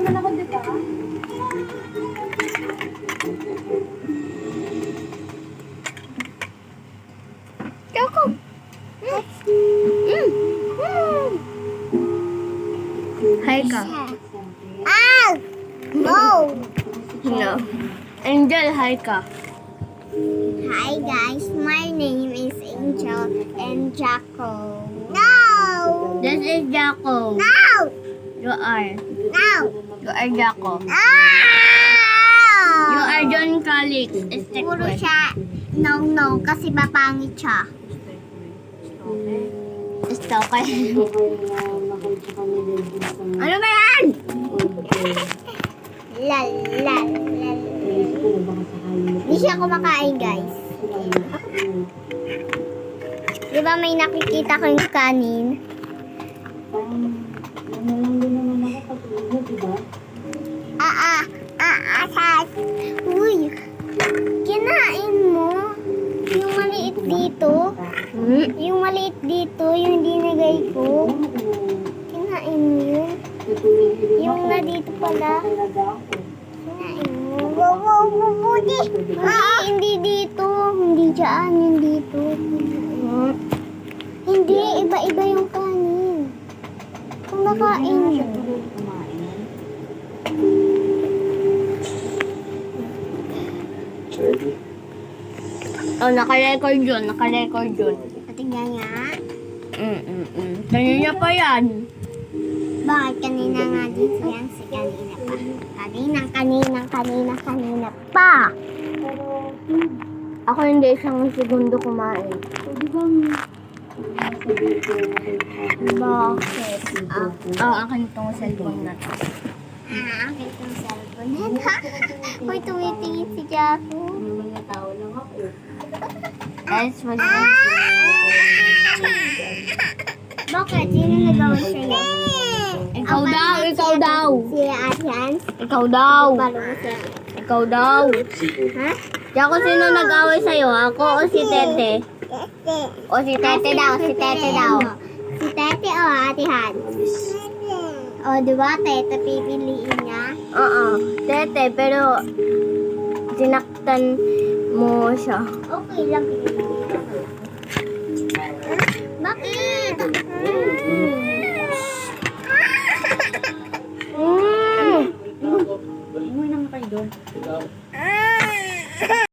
naman ako, di ba? Choco. Hi ka. Ow! No! No. Angel, hi ka. Hi guys, my name is Angel and Jacko. No! This is Jaco. No! You are. No! You are Jaco. No! You are John Calix. Stick Puro with. siya no kasi papangit siya. Stop kayo. Ano ba yan? Lal, lal, lal. Di siya kumakain guys. Di ba may nakikita ko yung kanin? Sas. Uy, kinain mo yung maliit dito. Yung maliit dito, yung dinagay ko. Kinain mo yun. Yung na dito pala. Kinain mo. Hindi dito. Hindi dyan, yung dito. Hindi, iba-iba yung kanin. Kung nakain mo. Oh, naka-record yun. Naka-record yun. Patingnan nga. Kanina pa yan. Bakit kanina nga dito yan? Si kanina pa. Kanina pa. Ako hindi isang segundo kumain. Bakit? Akin itong cellphone na to. Akin yung cellphone. Uy, tumitingin si Jaco. Guys, wala Bakit? Sino nagawa sa'yo? Ikaw daw, ikaw daw. Si Ate Hans? Ikaw daw. Balong siya. Ikaw daw. Ha? Ako sino nag-away sa'yo? Ako o si Tete? O si Tete daw. Si Tete o Ate Hans? O, diba? Tete pipiliin niya. Oo, Tete, pero sinaktan mo siya. Okay lang.